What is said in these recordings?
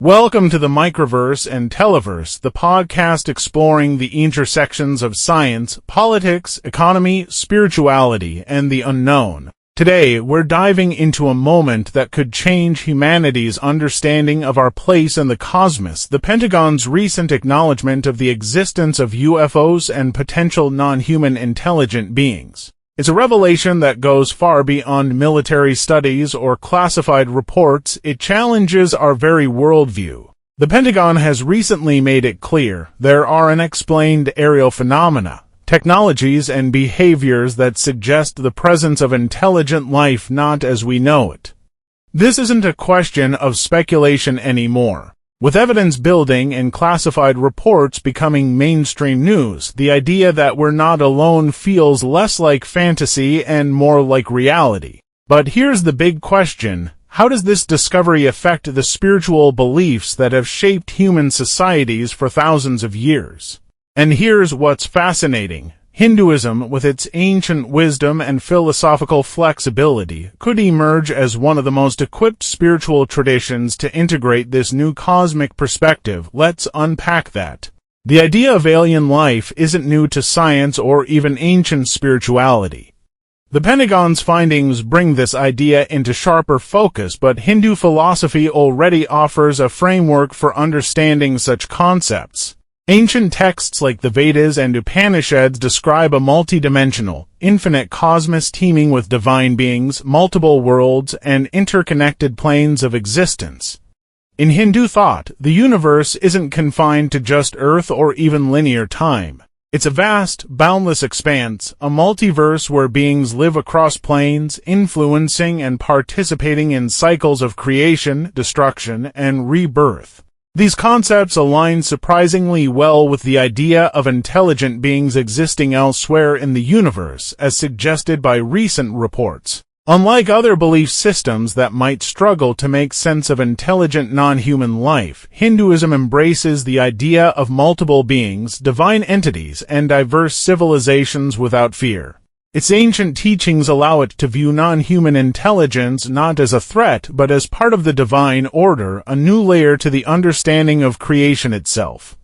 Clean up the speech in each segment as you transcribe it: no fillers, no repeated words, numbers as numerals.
Welcome to the Microverse and Televerse, the podcast exploring the intersections of science, politics, economy, spirituality, and the unknown. Today, we're diving into a moment that could change humanity's understanding of our place in the cosmos, the Pentagon's recent acknowledgment of the existence of UFOs and potential non-human intelligent beings. It's a revelation that goes far beyond military studies or classified reports. It challenges our very worldview. The Pentagon has recently made it clear there are unexplained aerial phenomena, technologies, and behaviors that suggest the presence of intelligent life not as we know it. This isn't a question of speculation anymore. With evidence building and classified reports becoming mainstream news, the idea that we're not alone feels less like fantasy and more like reality. But here's the big question: how does this discovery affect the spiritual beliefs that have shaped human societies for thousands of years? And here's what's fascinating. Hinduism, with its ancient wisdom and philosophical flexibility, could emerge as one of the most equipped spiritual traditions to integrate this new cosmic perspective. Let's unpack that. The idea of alien life isn't new to science or even ancient spirituality. The Pentagon's findings bring this idea into sharper focus, but Hindu philosophy already offers a framework for understanding such concepts. Ancient texts like the Vedas and Upanishads describe a multidimensional, infinite cosmos teeming with divine beings, multiple worlds, and interconnected planes of existence. In Hindu thought, the universe isn't confined to just Earth or even linear time. It's a vast, boundless expanse, a multiverse where beings live across planes, influencing and participating in cycles of creation, destruction, and rebirth. These concepts align surprisingly well with the idea of intelligent beings existing elsewhere in the universe, as suggested by recent reports. Unlike other belief systems that might struggle to make sense of intelligent non-human life, Hinduism embraces the idea of multiple beings, divine entities, and diverse civilizations without fear. Its ancient teachings allow it to view non-human intelligence not as a threat but as part of the divine order, a new layer to the understanding of creation itself.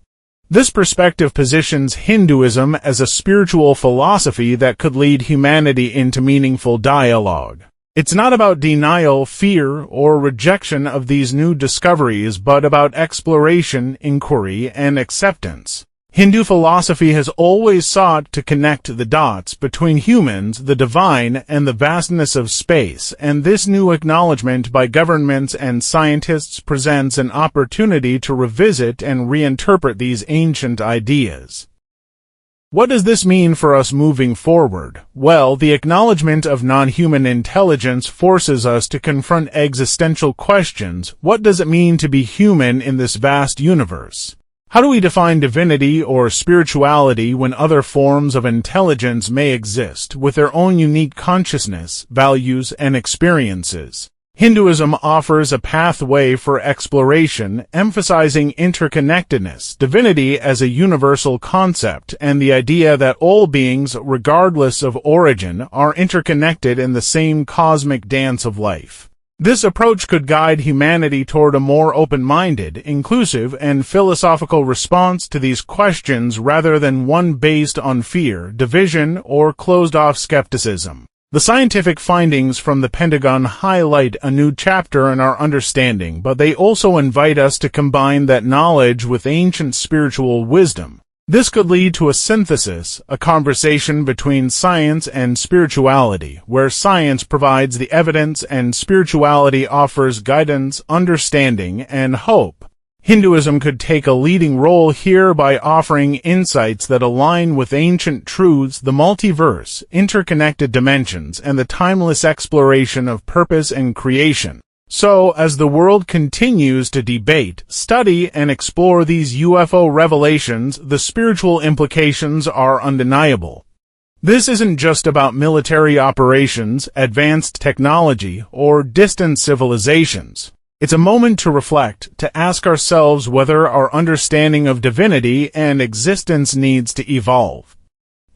This perspective positions Hinduism as a spiritual philosophy that could lead humanity into meaningful dialogue. It's not about denial, fear, or rejection of these new discoveries, but about exploration, inquiry, and acceptance. Hindu philosophy has always sought to connect the dots between humans, the divine, and the vastness of space, and this new acknowledgment by governments and scientists presents an opportunity to revisit and reinterpret these ancient ideas. What does this mean for us moving forward? Well, the acknowledgement of non-human intelligence forces us to confront existential questions. What does it mean to be human in this vast universe? How do we define divinity or spirituality when other forms of intelligence may exist, with their own unique consciousness, values, and experiences? Hinduism offers a pathway for exploration, emphasizing interconnectedness, divinity as a universal concept, and the idea that all beings, regardless of origin, are interconnected in the same cosmic dance of life. This approach could guide humanity toward a more open-minded, inclusive, and philosophical response to these questions rather than one based on fear, division, or closed-off skepticism. The scientific findings from the Pentagon highlight a new chapter in our understanding, but they also invite us to combine that knowledge with ancient spiritual wisdom. This could lead to a synthesis, a conversation between science and spirituality, where science provides the evidence and spirituality offers guidance, understanding, and hope. Hinduism could take a leading role here by offering insights that align with ancient truths, the multiverse, interconnected dimensions, and the timeless exploration of purpose and creation. So, as the world continues to debate, study, and explore these UFO revelations, the spiritual implications are undeniable. This isn't just about military operations, advanced technology, or distant civilizations. It's a moment to reflect, to ask ourselves whether our understanding of divinity and existence needs to evolve.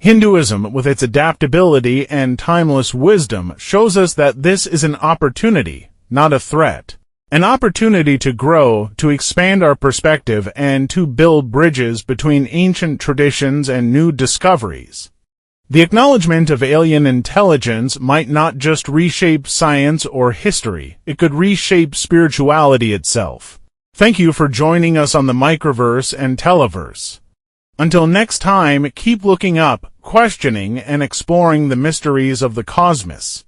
Hinduism, with its adaptability and timeless wisdom, shows us that this is an opportunity, not a threat. An opportunity to grow, to expand our perspective, and to build bridges between ancient traditions and new discoveries. The acknowledgement of alien intelligence might not just reshape science or history, it could reshape spirituality itself. Thank you for joining us on the Microverse and Televerse. Until next time, keep looking up, questioning, and exploring the mysteries of the cosmos.